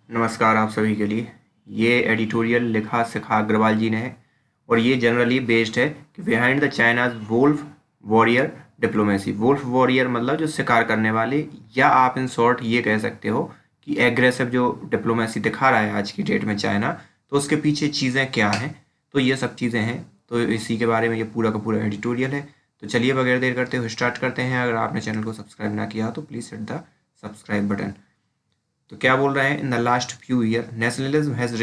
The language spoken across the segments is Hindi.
नमस्कार आप सभी के लिए। ये एडिटोरियल लिखा शिखा अग्रवाल जी ने है और ये जनरली बेस्ड है कि behind the China's wolf warrior diplomacy. Wolf warrior मतलब जो शिकार करने वाले, या आप इन शॉर्ट ये कह सकते हो कि एग्रेसिव जो डिप्लोमेसी दिखा रहा है आज की डेट में चाइना, तो उसके पीछे चीज़ें क्या हैं। तो ये सब चीज़ें हैं, तो इसी के बारे में ये पूरा का पूरा एडिटोरियल है। तो चलिए बगैर देर करते हुए स्टार्ट करते हैं। अगर आपने चैनल को सब्सक्राइब ना किया तो please hit the subscribe button. तो क्या बोल रहे हैं, in the last few year nationalism has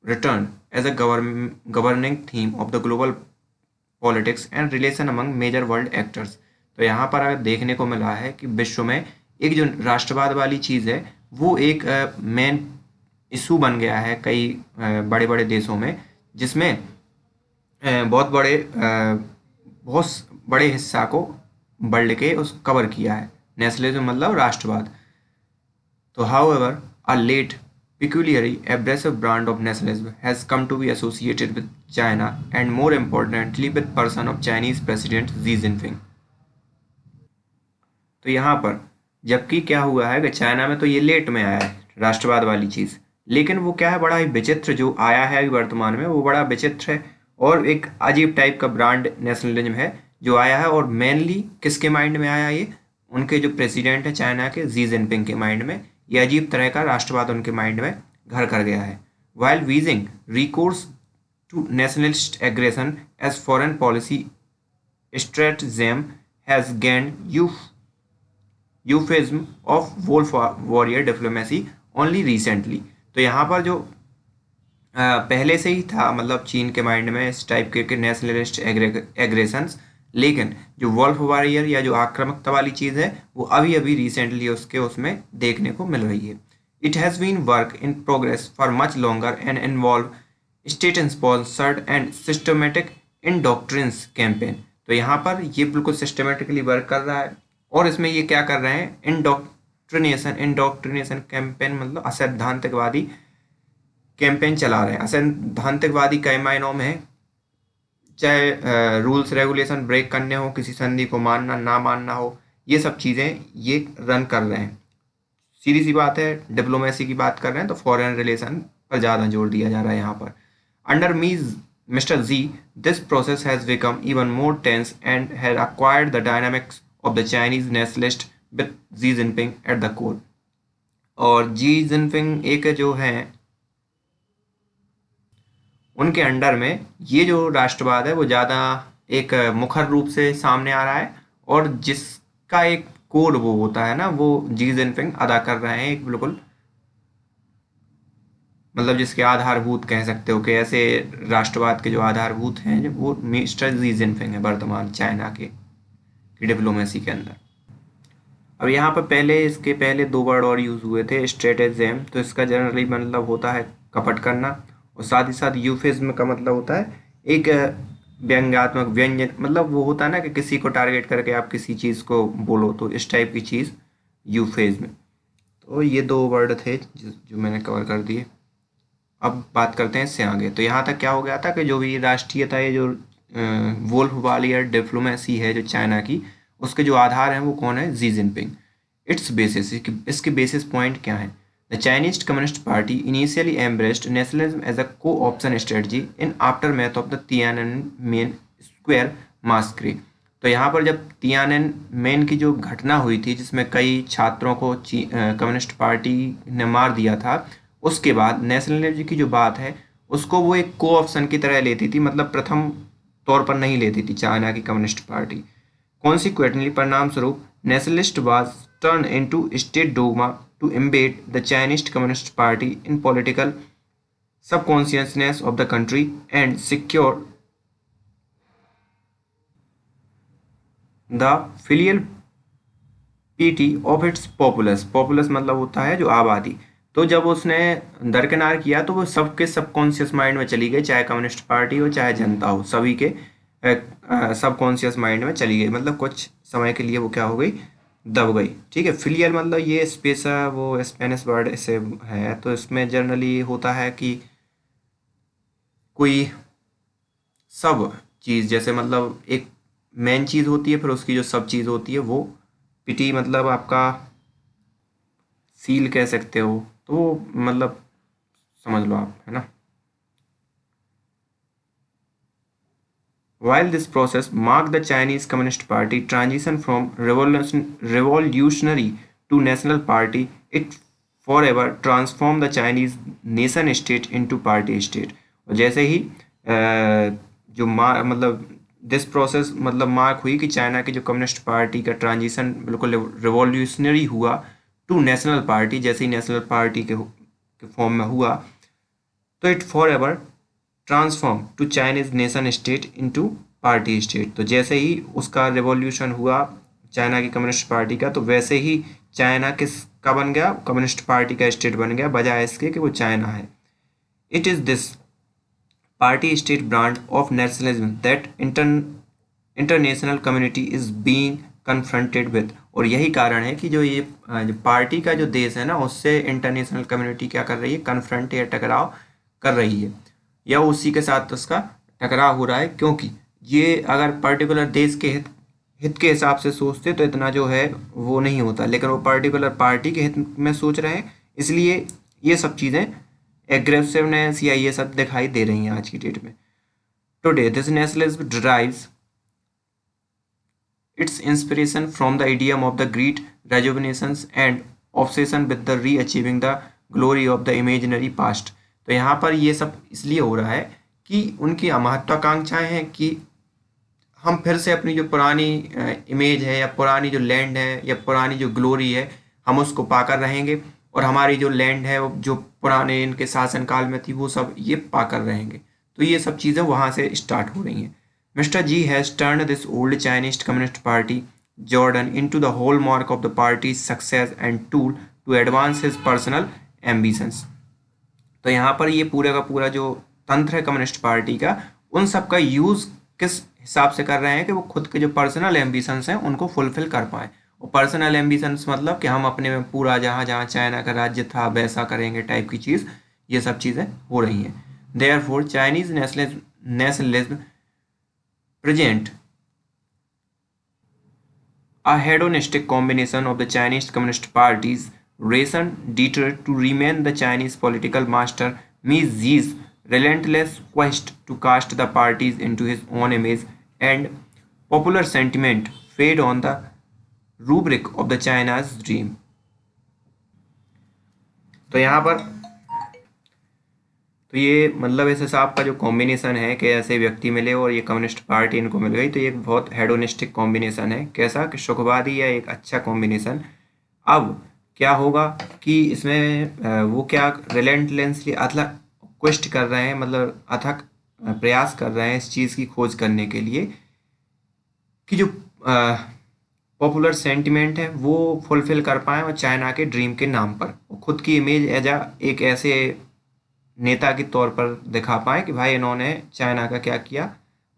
return as a governing theme of the global politics and relation among major world actors. तो यहाँ पर अगर देखने को मिला है कि विश्व में एक जो राष्ट्रवाद वाली चीज़ है वो एक मेन इशू बन गया है कई बड़े बड़े देशों में, जिसमें बहुत बड़े हिस्सा को वर्ल्ड के उस कवर किया है। नेशनलिज्म मतलब राष्ट्रवाद। So, however, a late, peculiarly abrasive brand of nationalism has come to be associated with China and more importantly with person of Chinese President Xi Jinping. तो यहाँ पर जबकि क्या हुआ है कि चाइना में तो ये लेट में आया है राष्ट्रवाद वाली चीज़, लेकिन वो क्या है, बड़ा ही विचित्र जो आया है अभी वर्तमान में, वो बड़ा विचित्र है और एक अजीब टाइप का ब्रांड नेशनलिज्म है जो आया है। और मेनली किसके माइंड में आया, ये उनके जो प्रेसिडेंट है चाइना के, जी जिनपिंग के माइंड में ये अजीब तरह का राष्ट्रवाद उनके माइंड में घर कर गया है। While wielding recourse to nationalist aggression as foreign policy stratagem has gained euphemism of wolf warrior diplomacy only recently. तो यहाँ पर जो पहले से ही था, मतलब चीन के माइंड में इस टाइप के नेशनलिस्ट एग्रेशंस, लेकिन जो वॉल्फ वॉरियर या जो आक्रामकता वाली चीज़ है वो अभी अभी रिसेंटली उसमें देखने को मिल रही है। It has been work in progress for much longer and involve state sponsored and systematic indoctrination campaign. तो यहाँ पर ये बिल्कुल सिस्टमेटिकली वर्क कर रहा है और इसमें ये क्या कर रहे हैं, इंडोक्ट्रिनेशन कैंपेन मतलब असैद्धांतिकवादी कैंपेन चला रहे हैं। असैद्धांतिकवादी कई मायनों में है, चाहे रूल्स रेगुलेशन ब्रेक करने हो, किसी संधि को मानना ना मानना हो, ये सब चीज़ें ये रन कर रहे हैं। सीधी सी बात है, डिप्लोमेसी की बात कर रहे हैं तो फॉरेन रिलेशन पर ज़्यादा जोर दिया जा रहा है यहाँ पर। Under mister Xi this process has become even more tense and has acquired the dynamics of the Chinese nationalist with Xi Jinping at the core. और जी जिनपिंग एक जो है, उनके अंडर में ये जो राष्ट्रवाद है वो ज़्यादा एक मुखर रूप से सामने आ रहा है और जिसका एक कोड वो होता है ना, वो जी जिनपिंग अदा कर रहे हैं एक बिल्कुल, मतलब जिसके आधारभूत कह सकते हो कि ऐसे राष्ट्रवाद के जो आधारभूत हैं वो मिस्टर जी जिनपिंग है वर्तमान चाइना की डिप्लोमेसी के अंदर। अब यहाँ पर इसके पहले दो वर्ड और यूज़ हुए थे, स्ट्रेटेजेम। तो इसका जनरली मतलब होता है कपट करना, और साथ ही साथ यूफिज्म का मतलब होता है एक व्यंग्यात्मक व्यंजन, मतलब वो होता है ना कि किसी को टारगेट करके आप किसी चीज़ को बोलो, तो इस टाइप की चीज़ यूफिज्म। तो ये दो वर्ड थे जो मैंने कवर कर दिए। अब बात करते हैं इससे आगे। तो यहाँ तक क्या हो गया था कि जो भी राष्ट्रीयता, ये जो वोल्फ वालियर डिप्लोमेसी है जो चाइना की, उसके जो आधार हैं वो कौन है, जी जिनपिंग। इट्स बेसिस, इसके बेसिस पॉइंट क्या है। The Chinese Communist Party initially embraced nationalism as a cooption strategy in aftermath of the Tiananmen Square massacre. तो यहाँ पर जब तियाननमेन की जो घटना हुई थी जिसमें कई छात्रों को कम्युनिस्ट पार्टी ने मार दिया था, उसके बाद नेशनलिज्म की जो बात है उसको वो एक को ऑप्शन की तरह लेती थी, मतलब प्रथम तौर पर नहीं लेती थी चाइना की कम्युनिस्ट पार्टी। Consequently, परिणाम स्वरूप nationalist was turned into state dogma to embed the Chinese Communist Party in political subconsciousness of the country and secure the filial piety of its populace। populace मतलब होता है जो आबादी। तो जब उसने दरकिनार किया तो वो सबके सबकॉन्शियस माइंड में चली गई, चाहे कम्युनिस्ट पार्टी हो चाहे जनता हो, सभी के सबकॉन्शियस माइंड में चली गई, मतलब कुछ समय के लिए वो क्या हो गई, दब गई। ठीक है। फिलियल मतलब ये स्पेस, वो स्पेनिश वर्ड से है, तो इसमें जनरली होता है कि कोई सब चीज़, जैसे मतलब एक मेन चीज़ होती है फिर उसकी जो सब चीज़ होती है वो, पिटी मतलब आपका फील कह सकते हो, तो वो मतलब समझ लो आप, है ना। While this process marked the Chinese Communist Party transition from revolutionary to national party, it forever transformed the Chinese nation state into party state। और जैसे ही जो मतलब दिस प्रोसेस मतलब मार्क हुई कि चाइना की जो कम्युनिस्ट पार्टी का ट्रांजिशन बिल्कुल रिवॉल्यूशनरी हुआ टू नेशनल पार्टी, जैसे ही नेशनल पार्टी के फॉर्म में हुआ, तो it forever transform to Chinese nation state into party state. तो जैसे ही उसका रिवॉल्यूशन हुआ चाइना की कम्युनिस्ट पार्टी का, तो वैसे ही चाइना का बन गया, कम्युनिस्ट पार्टी का स्टेट बन गया, बजाय इसके कि वो चाइना है। It is this party state brand of nationalism that international community is being confronted with. और यही कारण है कि जो ये जो पार्टी का जो देश है ना, उससे इंटरनेशनल कम्युनिटी क्या कर रही है, कन्फ्रंट या टकराव कर रही है, या उसी के साथ उसका टकराव हो रहा है। क्योंकि ये अगर पर्टिकुलर देश के हित के हिसाब से सोचते तो इतना जो है वो नहीं होता, लेकिन वो पर्टिकुलर पार्टी के हित में सोच रहे हैं, इसलिए ये सब चीज़ें एग्रेसिवनेस या ये सब दिखाई दे रही हैं आज की डेट में। Today this nationalism derives its inspiration from the idiom of the great rejuvenations and obsession with the re-achieving the glory of the imaginary past। तो यहाँ पर ये सब इसलिए हो रहा है कि उनकी महत्वाकांक्षाएं हैं कि हम फिर से अपनी जो पुरानी इमेज है, या पुरानी जो लैंड है, या पुरानी जो ग्लोरी है, हम उसको पाकर रहेंगे, और हमारी जो लैंड है जो पुराने इनके शासनकाल में थी वो सब ये पाकर रहेंगे। तो ये सब चीज़ें वहाँ से स्टार्ट हो रही हैं। Mr. G has turned this old Chinese Communist Party Jordan into the hallmark of the party's success and tool to advance his personal ambitions। तो यहाँ पर ये पूरा का पूरा जो तंत्र है कम्युनिस्ट पार्टी का, उन सब का यूज़ किस हिसाब से कर रहे हैं कि वो खुद के जो पर्सनल एम्बिशंस हैं उनको फुलफिल कर पाएँ। और पर्सनल एम्बिशंस मतलब कि हम अपने में पूरा जहाँ जहाँ चाइना का राज्य था वैसा करेंगे टाइप की चीज़, ये सब चीज़ें हो रही हैं। Therefore Chinese nationalism present a hedonistic combination of the Chinese Communist Party's recent desire to remain the Chinese political master meets Xi's relentless quest to cast the parties into his own image, and popular sentiment fade on the rubric of the China's dream। तो यहाँ पर तो ये मतलब इस हिसाब का जो कॉम्बिनेशन है कि ऐसे व्यक्ति मिले और ये कम्युनिस्ट पार्टी इनको मिल गई, तो ये एक बहुत हेडोनिस्टिक कॉम्बिनेशन है। कैसा कि सुखवादी या एक अच्छा कॉम्बिनेशन। अब क्या होगा कि इसमें वो क्या रिलेंटलेसली अथक क्वेस्ट कर रहे हैं, मतलब अथक प्रयास कर रहे हैं इस चीज़ की खोज करने के लिए कि जो पॉपुलर सेंटिमेंट है वो फुलफिल कर पाएँ, और चाइना के ड्रीम के नाम पर खुद की इमेज एज एक ऐसे नेता के तौर पर दिखा पाए कि भाई इन्होंने चाइना का क्या किया,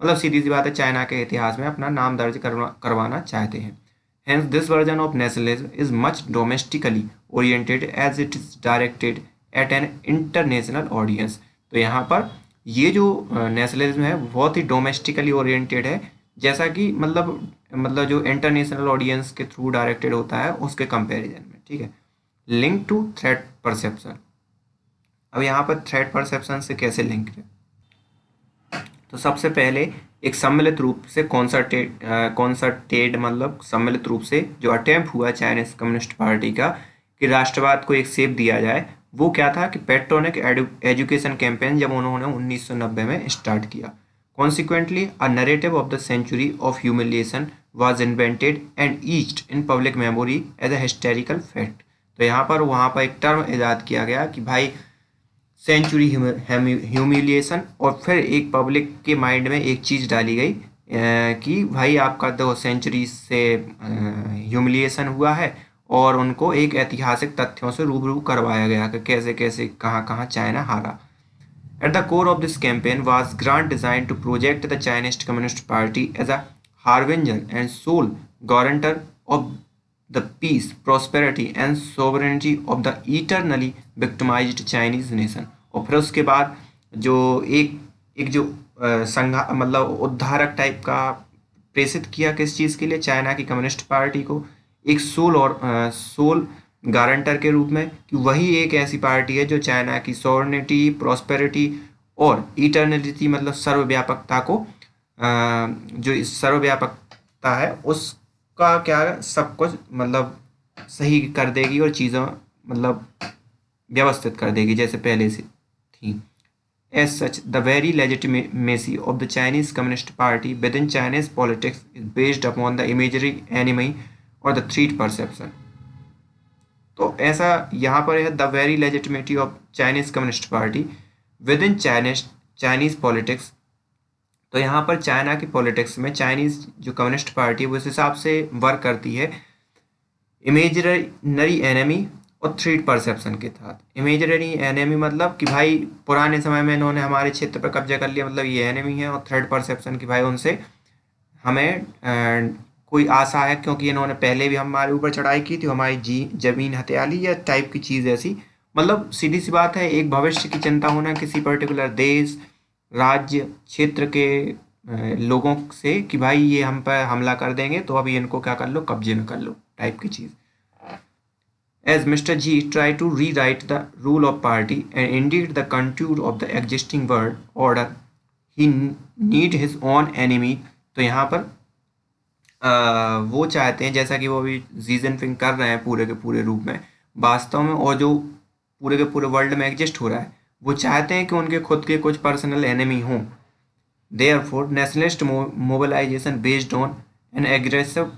मतलब सीधी सी बात है चाइना के इतिहास में अपना नाम दर्ज करवाना चाहते हैं। Hence this version of nationalism is much domestically oriented as it is directed at an international audience। तो यहाँ पर ये जो नेशनलिज्म है बहुत ही डोमेस्टिकली ओरिएंटेड है, जैसा कि मतलब जो इंटरनेशनल ऑडियंस के थ्रू डायरेक्टेड होता है उसके कंपैरिजन में, ठीक है। Link to threat perception. अब यहाँ पर थ्रेट परसेप्शन से कैसे लिंक है, तो सबसे पहले एक सम्मिलित रूप से कॉन्सर्टेड मतलब सम्मिलित रूप से जो अटेम्प्ट हुआ चाइनीज कम्युनिस्ट पार्टी का कि राष्ट्रवाद को एक शेप दिया जाए, वो क्या था कि पेट्रोनिक एजुकेशन कैंपेन जब उन्होंने 1990 में स्टार्ट किया। Consequently a narrative of the century of humiliation was invented and etched in public memory as a hysterical fact. तो यहाँ पर वहाँ पर एक टर्म ईजाद किया गया कि भाई सेंचुरी ह्यूमिलिएशन, और फिर एक पब्लिक के माइंड में एक चीज़ डाली गई कि भाई आपका 2 सेंचुरी से ह्यूमिलिएशन हुआ है, और उनको एक ऐतिहासिक तथ्यों से रूबरू करवाया गया कि कैसे कैसे कहाँ कहाँ चाइना हारा। At the core of this campaign was grant designed to project the Chinese Communist Party as a harbinger and sole guarantor of the peace, prosperity and sovereignty of the eternally victimized Chinese nation। और फिर उसके बाद जो एक जो मतलब उद्धारक टाइप का प्रेषित किया किस चीज़ के लिए, चाइना की कम्युनिस्ट पार्टी को एक सोल गारंटर के रूप में कि वही एक ऐसी पार्टी है जो चाइना की सॉवरेनिटी, प्रॉस्पेरिटी और इटर्निटी मतलब सर्वव्यापकता को जो इस सर्वव्यापकता है उसका क्या सब कुछ मतलब सही कर देगी और चीज़ों मतलब व्यवस्थित कर देगी जैसे पहले से थी। As such, the very legitimacy of the Chinese Communist Party within Chinese politics is based upon the imaginary enemy or the threat perception. तो ऐसा यहाँ पर है the very legitimacy of Chinese Communist Party within Chinese politics. तो यहाँ पर चाइना की पॉलिटिक्स में चाइनीज जो कम्युनिस्ट पार्टी है वो इस हिसाब से वर्क करती है इमेजिनरी एनिमी और थ्रेट परसेप्शन के तहत। इमेजिनरी एनिमी मतलब कि भाई पुराने समय में इन्होंने हमारे क्षेत्र पर कब्जा कर लिया मतलब ये एनिमी है, और थ्रेट परसेप्शन कि भाई उनसे हमें कोई आशा है क्योंकि इन्होंने पहले भी हमारे ऊपर चढ़ाई की थी, हमारी जमीन हथिया ली, या टाइप की चीज़ ऐसी। मतलब सीधी सी बात है, एक भविष्य की चिंता होना किसी पर्टिकुलर देश, राज्य, क्षेत्र के लोगों से कि भाई ये हम पर हमला कर देंगे तो अभी इनको क्या कर लो, कब्जे में कर लो टाइप की चीज़। As Mr. G tried to rewrite the rule of party and indeed the contour of the existing world order, he need his own enemy। तो यहाँ पर वो चाहते हैं जैसा कि वो अभी जी जिनपिंग कर रहे हैं पूरे के पूरे रूप में वास्तव में, और जो पूरे के पूरे वर्ल्ड में एग्जिस्ट हो रहा है, वो चाहते हैं कि उनके खुद के कुछ पर्सनल एनिमी हों। Therefore, nationalist mobilization based on an aggressive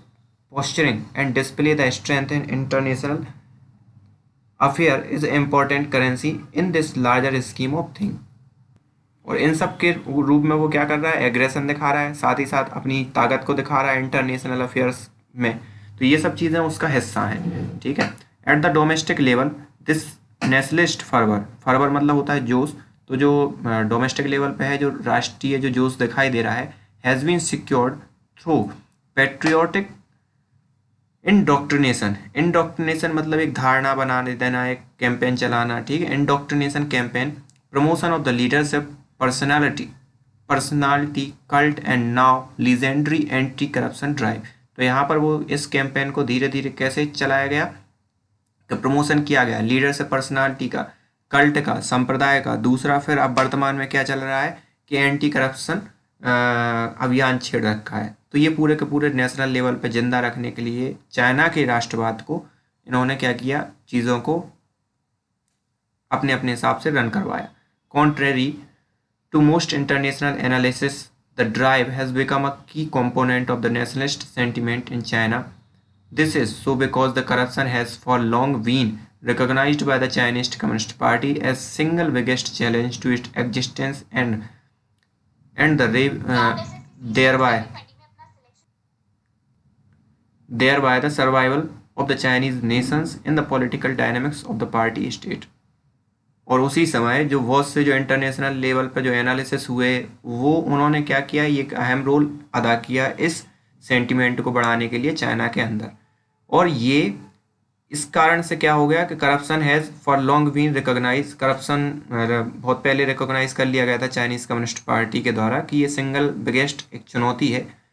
posturing and display the strength in international affair is an important currency in this larger scheme of thing। और इन सब के रूप में वो क्या कर रहा है, एग्रेशन दिखा रहा है, साथ ही साथ अपनी ताकत को दिखा रहा है इंटरनेशनल अफेयर्स में। तो ये सब चीज़ें उसका हिस्सा हैं, ठीक है। At the domestic level this nationalist fervour मतलब होता है जोश। तो जो डोमेस्टिक लेवल पे है, जो राष्ट्रीय जो जोश दिखाई दे रहा है, has been secured through patriotic indoctrination मतलब एक धारणा बनाने देना, एक कैंपेन चलाना, ठीक है। Indoctrination campaign, promotion of the leadership, personality cult and now legendary anti corruption drive. तो यहाँ पर वो इस कैंपेन को धीरे धीरे कैसे चलाया गया, तो प्रमोशन किया गया लीडरशिप, पर्सनालिटी का, कल्ट का, संप्रदाय का। दूसरा फिर अब वर्तमान में क्या चल रहा है कि एंटी करप्शन अभियान छेड़ रखा है। तो ये पूरे के पूरे नेशनल लेवल पे जिंदा रखने के लिए चाइना के राष्ट्रवाद को इन्होंने क्या किया, चीज़ों को अपने अपने हिसाब से रन करवाया। Contrary to most international analysis, the drive has become a key component of the nationalist sentiment in China. This is so because the corruption has for long been recognized by the Chinese Communist Party as single biggest challenge to its existence and thereby the survival of the Chinese nations in the political dynamics of the party state। और उसी समय जो बहुत से जो इंटरनेशनल लेवल पर जो एनालिसिस हुए, वो उन्होंने क्या किया, ये एक अहम रोल अदा किया इस सेंटिमेंट को बढ़ाने के लिए चाइना के अंदर। और ये इस कारण से क्या हो गया कि corruption has for long been recognise, corruption बहुत पहले रिकॉग्नाइज कर लिया गया था चाइनीज़ कम्युनिस्ट पार्टी के द्वारा कि ये सिंगल बिगेस्ट एक चुनौती है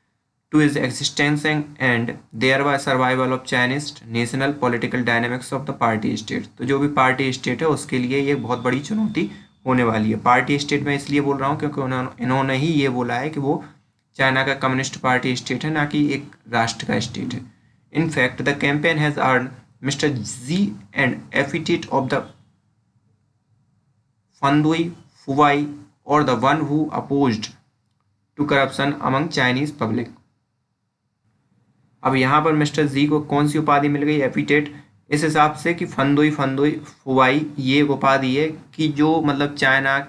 to its existence and thereby survival of Chinese national political dynamics of the party state। तो जो भी पार्टी स्टेट है उसके लिए ये बहुत बड़ी चुनौती होने वाली है। पार्टी स्टेट में इसलिए बोल रहा हूँ क्योंकि इन्होंने ही ये बोला है कि वो चाइना का कम्युनिस्ट पार्टी स्टेट है, ना कि एक राष्ट्र का स्टेट है। In fact the campaign has earn mister Xi and epithet of the फंदुई फुवाई और the one who opposed to corruption among Chinese public. अब यहाँ पर मिस्टर जी को कौन सी उपाधि मिल गई, एपिटेट, इस हिसाब से कि फंदुई फुवाई ये उपाधि है कि जो मतलब चाइना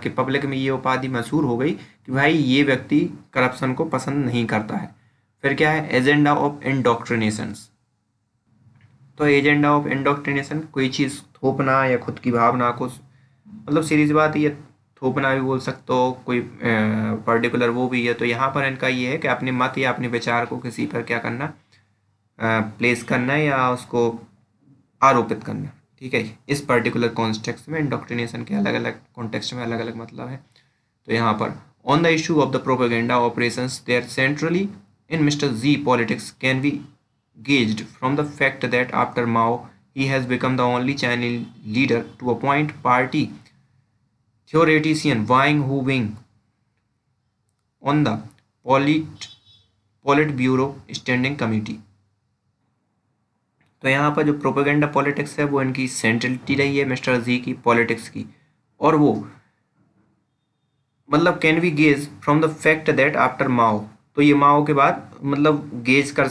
के पब्लिक में ये उपाधि मशहूर हो गई कि भाई ये व्यक्ति करप्शन को पसंद नहीं करता है। फिर क्या है, एजेंडा ऑफ इंडोक्ट्रिनेशंस। तो एजेंडा ऑफ इंडोक्ट्रिनेशन कोई चीज़ थोपना या खुद की भावना को, मतलब सीधी सी बात ये थोपना भी बोल सकते हो, कोई पर्टिकुलर वो भी है। तो यहाँ पर इनका ये है कि अपने मत या अपने विचार को किसी पर क्या करना, प्लेस करना या उसको आरोपित करना, ठीक है। इस पर्टिकुलर कॉन्टेक्स्ट में इंडोक्ट्रिनेशन के अलग अलग कॉन्टेक्स्ट में अलग अलग मतलब है। तो यहाँ पर on the issue of the propaganda operations their centrally in mister Xi politics can be gauged from the fact that after Mao he has become the only Chinese leader to appoint party theoretician Wang Hubing on the Politburo Standing Committee। तो यहाँ पर जो प्रोपेगेंडा पॉलिटिक्स है वो इनकी सेंट्रलिटी रही है मिस्टर जी की पॉलिटिक्स की, और वो मतलब can we gauge from the fact that after Mao, तो ये माओ के बाद मतलब गेज कर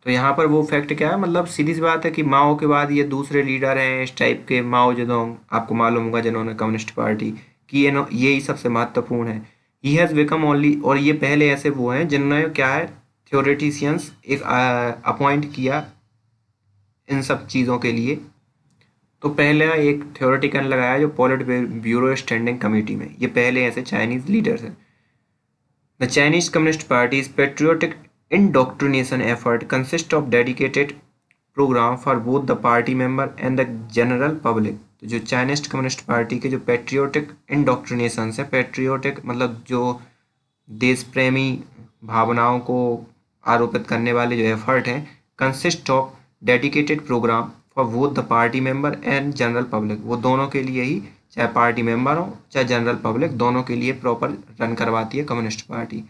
तो यहाँ पर वो फैक्ट क्या है, मतलब सीधी सी बात है कि माओ के बाद ये दूसरे लीडर हैं इस टाइप के, माओ जेडोंग आपको मालूम होगा जिन्होंने कम्युनिस्ट पार्टी की, यही सबसे महत्वपूर्ण है। ही हैज़ बिकम ओनली, और ये पहले ऐसे वो हैं जिन्होंने क्या है थ्योरेटिशियंस एक अपॉइंट किया इन सब चीज़ों के लिए। तो पहले एक थ्योरेटिकल लगाया जो पॉलिट ब्यूरो स्टैंडिंग कमेटी में, ये पहले ऐसे चाइनीज लीडर्स हैं। The Chinese Communist party is patriotic indoctrination effort consists of dedicated program for both the party member and the general public। तो जो चाइनीज कम्युनिस्ट पार्टी के जो पेट्रियोटिक इंडोक्ट्रिनेशन है, पेट्रियोटिक मतलब जो देश प्रेमी भावनाओं को आरोपित करने वाले जो एफर्ट हैं, consist of dedicated programme for both the party member and general public, वो दोनों के लिए ही, चाहे पार्टी मेंबर हो चाहे जनरल पब्लिक, दोनों के लिए प्रॉपर रन करवाती है communist party.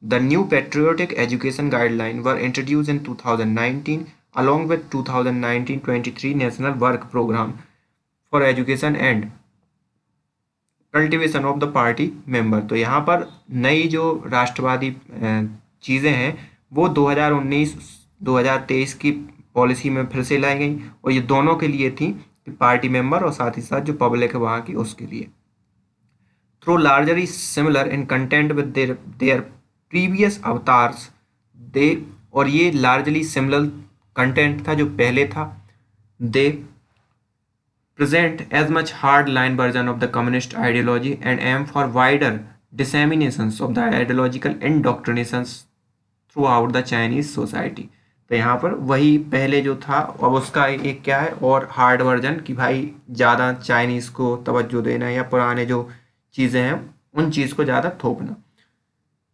The new patriotic education guidelines were introduced in 2019 along with 2019-23 National Work Program for Education and Cultivation of the Party Member। तो यहाँ पर नई जो राष्ट्रवादी चीज़ें हैं वो 2019-2023 की पॉलिसी में फिर से लाई गई, और ये दोनों के लिए थी, पार्टी मेंबर और साथ ही साथ जो पब्लिक है वहाँ की उसके लिए। Through largely similar in content with their previous avatars they, और ये लार्जली सिमिलर कंटेंट था जो पहले था। They present as much hard line version of the communist ideology and aim for wider disseminations of the ideological indoctrinations throughout the Chinese society. तो यहाँ पर वही पहले जो था, अब उसका एक क्या है और हार्ड वर्जन कि भाई ज़्यादा चाइनीज़ को तवज्जो देना या पुराने जो चीज़ें हैं उन चीज़ को ज़्यादा थोपना।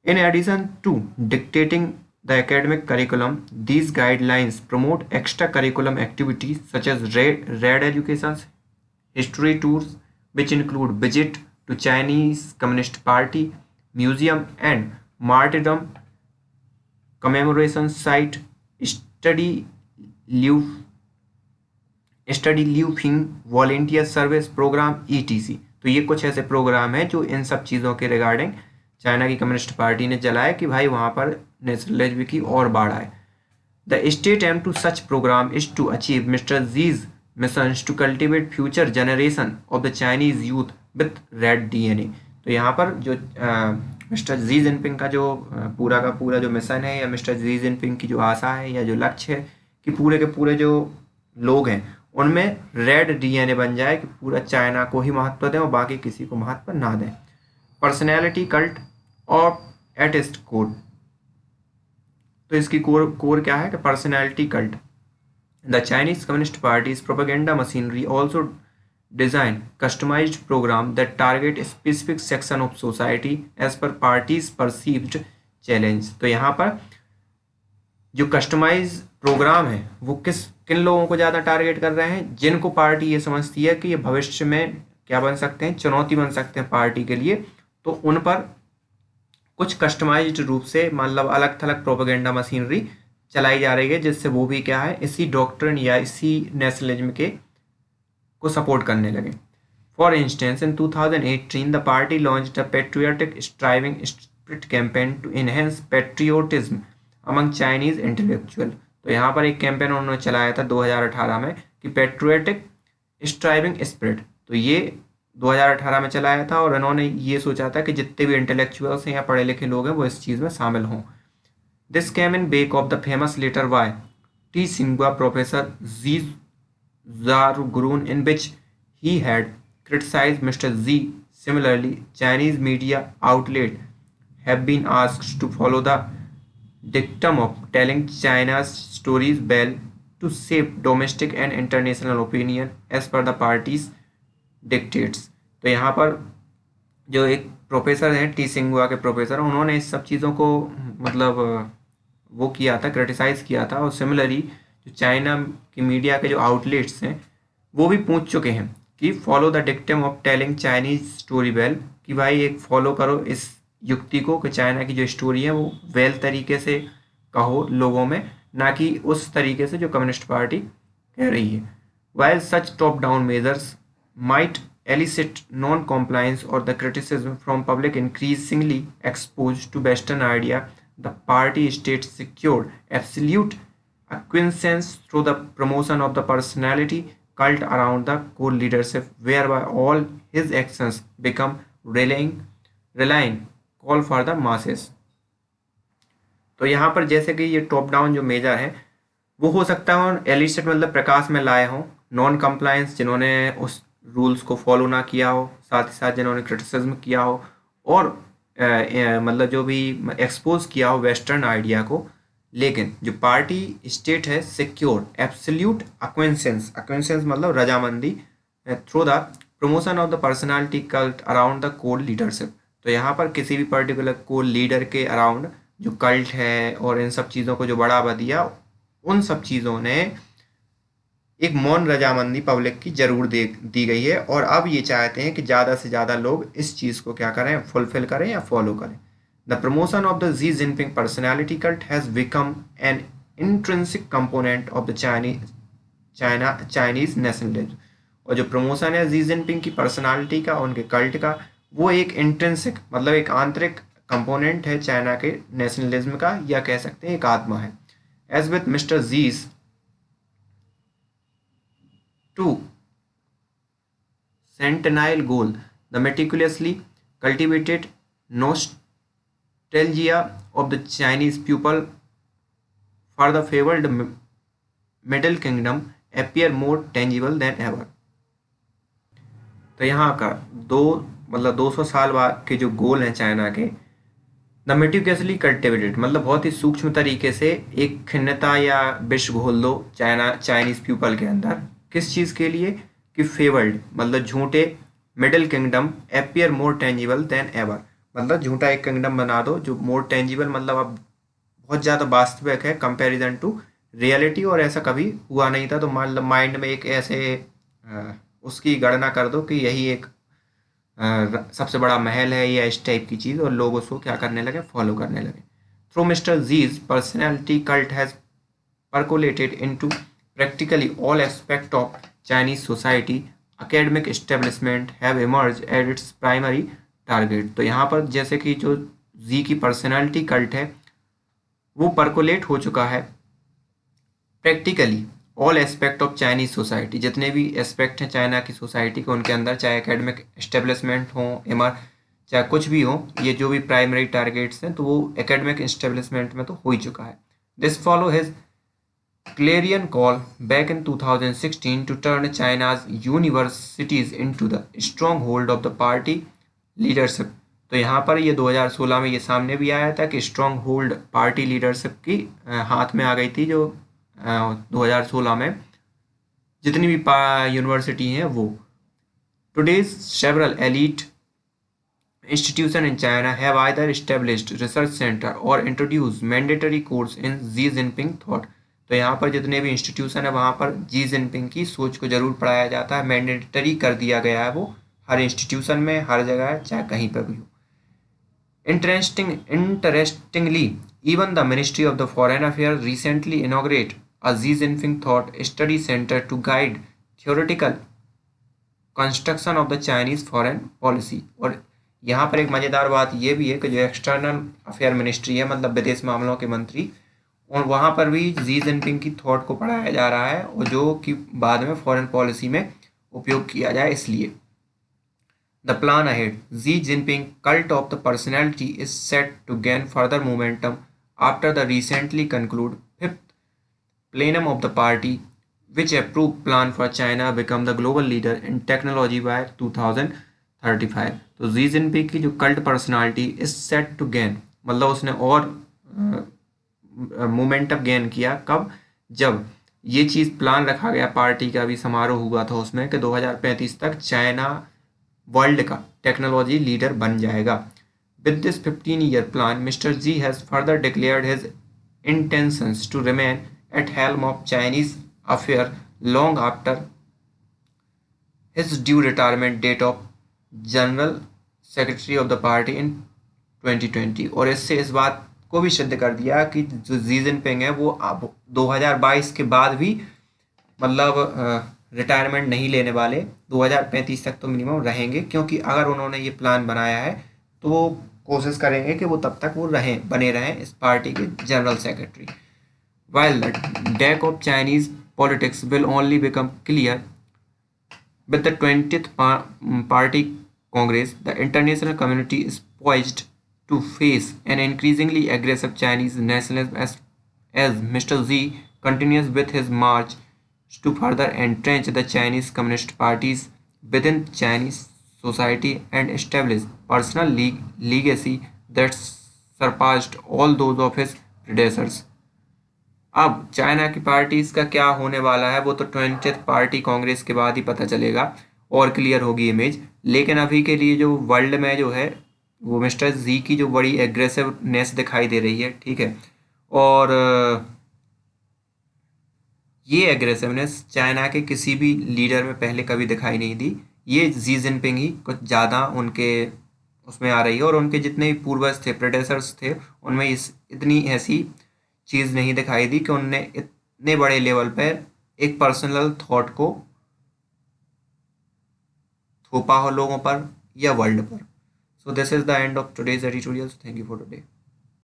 In addition to dictating the academic curriculum, these guidelines promote extracurriculum activities such as RED education, history tours, which include visit to Chinese Communist Party, museum and martyrdom commemoration site, study leaving volunteer service program etc। तो ये कुछ ऐसे प्रोग्राम हैं जो इन सब चीज़ों के रिगार्डिंग चाइना की कम्युनिस्ट पार्टी ने चलाया कि भाई वहाँ पर नेशनलिज्म की और बाढ़ आए। The state aim to such program is to achieve mister Xi's missions to cultivate future generation of the Chinese youth with red DNA। तो यहाँ पर जो मिस्टर जी जिनपिंग का जो पूरा का पूरा जो मिशन है, या मिस्टर जी जिनपिंग की जो आशा है या जो लक्ष्य है कि पूरे के पूरे जो लोग हैं उनमें रेड DNA बन जाए, कि पूरा चाइना को ही महत्व दें और बाकी किसी को महत्व ना दें। पर्सनैलिटी कल्ट और एटिस्ट कोड, तो इसकी कोर क्या है कि personality cult. The Chinese communist party's propaganda machinery also design customised programme that target specific section of society as per party's perceived challenge. तो यहाँ पर जो कस्टमाइज प्रोग्राम है वो किन लोगों को ज़्यादा टारगेट कर रहे हैं, जिनको पार्टी ये समझती है कि ये भविष्य में क्या बन सकते हैं, चुनौती बन सकते हैं पार्टी के लिए, तो उन पर कुछ कस्टमाइज्ड रूप से मतलब अलग थलग प्रोपेगेंडा मशीनरी चलाई जा रही है, जिससे वो भी क्या है इसी डॉक्ट्रिन या इसी नेशनलिज्म के को सपोर्ट करने लगे। For instance in 2018 the party launched a patriotic striving spirit campaign to enhance patriotism among Chinese intellectual. तो यहाँ पर एक कैंपेन उन्होंने चलाया था 2018 में कि पेट्रियोटिक स्ट्राइविंग स्पिरिट, तो ये 2018 में चलाया था, और इन्होंने ये सोचा था कि जितने भी इंटेलेक्चुअल्स हैं या पढ़े लिखे लोग हैं वो इस चीज़ में शामिल हों। This came in back of the famous letter by Tsinghua professor Xu Zhangrun in which he had criticised mister Xi. Similarly Chinese media outlet have been asked to follow the dictum of telling China's stories well to shape domestic and international opinion as per the party's dictates. तो यहाँ पर जो एक प्रोफेसर हैं टी सिंगुआ के प्रोफेसर, उन्होंने इस सब चीज़ों को मतलब वो किया था, क्रिटिसाइज़ किया था। और सिमिलरली जो चाइना की मीडिया के जो आउटलेट्स हैं वो भी पूछ चुके हैं कि follow the dictum of telling Chinese story well, कि भाई एक फॉलो करो इस युक्ति को कि चाइना की जो स्टोरी है वो वेल तरीके से कहो लोगों में, ना कि उस तरीके से जो कम्युनिस्ट पार्टी कह रही है। While such top-down measures might elicit non-compliance or the criticism from public increasingly exposed to Western idea, the party state secured absolute acquiescence through the promotion of the personality cult around the core leadership, whereby all his actions become relying call for the masses। तो यहाँ पर जैसे कि ये टॉप डाउन जो मेजर है वो हो सकता है एलिसिट मतलब प्रकाश में लाए हों नॉन कंप्लायंस, जिन्होंने उस रूल्स को फॉलो ना किया हो, साथ ही साथ जिन्होंने क्रिटिसिज्म किया हो, और मतलब जो भी एक्सपोज किया हो वेस्टर्न आइडिया को। लेकिन जो पार्टी स्टेट है सिक्योर एब्सोल्यूट अक्वेंसेंस मतलब रजामंदी through the promotion of the personality cult around the core leadership. तो यहाँ पर किसी भी पर्टिकुलर कोर लीडर के अराउंड जो कल्ट है और इन सब चीज़ों को जो बढ़ावा दिया, उन सब चीज़ों ने एक मौन रजामंदी पब्लिक की जरूर दी गई है। और अब ये चाहते हैं कि ज़्यादा से ज़्यादा लोग इस चीज़ को क्या करें, फुलफिल करें या फॉलो करें। The promotion of the Xi Jinping personality cult has become an intrinsic component of the Chinese nationalism. और जो प्रमोशन है जी जिनपिंग की पर्सनालिटी का, उनके कल्ट का, वो एक इंट्रिंसिक मतलब एक आंतरिक कंपोनेंट है चाइना के नेशनलिज्म का, या कह सकते हैं एक आत्मा है। As with mister Xi's to centennial goal, the meticulously cultivated nostalgia of the Chinese people for the favored Middle Kingdom appear more tangible than ever। तो यहाँ का 200 साल बाद के जो गोल हैं चाइना के, द मेटिकुलसली कल्टिवेटेड मतलब बहुत ही सूक्ष्म तरीके से एक खिन्नता या विष घोल दो चाइनीज पीपल के अंदर। किस चीज़ के लिए कि फेवर्ड मतलब झूठे मिडिल किंगडम एपियर मोर टेंजिबल देन एवर, मतलब झूठा एक किंगडम बना दो जो मोर टेंजिबल मतलब अब बहुत ज़्यादा वास्तविक है कंपैरिजन टू रियलिटी, और ऐसा कभी हुआ नहीं था। तो मतलब माइंड में एक ऐसे उसकी गणना कर दो कि यही एक सबसे बड़ा महल है या इस टाइप की चीज़, और लोग उसको क्या करने लगे, फॉलो करने लगे। Through mister Xi's personality cult has percolated into practically all aspects of Chinese society, academic establishment have emerged as its primary target। तो यहाँ पर जैसे कि जो जी की पर्सनैलिटी कल्ट है वो परकोलेट हो चुका है practically all aspect of Chinese society, जितने भी एस्पेक्ट हैं चाइना की सोसाइटी के उनके अंदर, चाहे एकेडमिक एस्टेब्लिशमेंट हो चाहे कुछ भी हो, ये जो भी प्राइमरी टारगेट्स हैं तो वो एकेडमिक एस्टेब्लिशमेंट में तो हो ही चुका है। This follow his clarion call back in 2016 to turn China's universities into the stronghold of the party leadership। तो यहाँ पर ये 2016 में ये सामने भी आया था कि स्ट्रॉन्ग होल्ड पार्टी लीडरशिप की हाथ में आ गई थी, जो 2016 में जितनी भी यूनिवर्सिटी हैं वो। Today's several elite institutions in China have either established research center or introduced mandatory course in Xi Jinping thought। तो यहाँ पर जितने भी इंस्टीट्यूशन है वहाँ पर जी जिनपिंग की सोच को जरूर पढ़ाया जाता है, मैंडेटरी कर दिया गया है वो हर इंस्टीट्यूशन में, हर जगह चाहे कहीं पर भी हो। Interestingly, even the Ministry of the Foreign Affairs recently inaugurated a Xi Jinping Thought Study Center to guide theoretical construction of the Chinese foreign policy। और यहाँ पर एक मज़ेदार बात ये भी है कि जो एक्सटर्नल अफेयर मिनिस्ट्री है मतलब विदेश मामलों के मंत्री, और वहाँ पर भी जी जिनपिंग की थॉट को पढ़ाया जा रहा है, और जो कि बाद में फॉरेन पॉलिसी में उपयोग किया जाए इसलिए। The plan ahead Xi Jinping cult of the personality is set to gain further momentum after the recently conclude 5th plenum of the party which approve plan for China become the global leader in technology by 2035। तो जी जिनपिंग की जो cult personality is set to gain मतलब उसने और मोमेंटम गेन किया कब, जब ये चीज़ प्लान रखा गया, पार्टी का भी समारोह हुआ था उसमें कि 2035 तक चाइना वर्ल्ड का टेक्नोलॉजी लीडर बन जाएगा। With this 15-year plan mister Xi has further declared his intentions to remain at helm of Chinese affair long after his due retirement date of General Secretary of the party in 2020। और इससे इस बात को भी सिद्ध कर दिया कि जो जी जिनपिंग है वो अब 2022 के बाद भी मतलब रिटायरमेंट नहीं लेने वाले, 2035 तक तो मिनिमम रहेंगे, क्योंकि अगर उन्होंने ये प्लान बनाया है तो वो कोशिश करेंगे कि वो तब तक वो रहें, बने रहें इस पार्टी के general secretary. While the deck of Chinese politics will only become clear with the 20th Party Congress, the international community is poised to face an increasingly aggressive Chinese nationalism as Mr. Xi continues with his march to further entrench the Chinese Communist parties within Chinese society and establish personal legacy that surpassed all those of his predecessors। अब चाइना की पार्टीज का क्या होने वाला है वो तो 20th पार्टी कांग्रेस के बाद ही पता चलेगा और क्लियर होगी इमेज। लेकिन अभी के लिए जो वर्ल्ड में जो है वो मिस्टर जी की जो बड़ी एग्रेसिवनेस दिखाई दे रही है, ठीक है। और ये एग्रेसिवनेस चाइना के किसी भी लीडर में पहले कभी दिखाई नहीं दी। ये जी जिनपिंग ही कुछ ज़्यादा उनके उसमें आ रही है, और उनके जितने भी पूर्वज थे, प्रेडेसर्स थे, उनमें इतनी ऐसी चीज़ नहीं दिखाई दी कि उनने इतने बड़े लेवल पर एक पर्सनल थॉट को थोपा हो लोगों पर या वर्ल्ड पर। So this is the end of today's editorial. Thank you for today.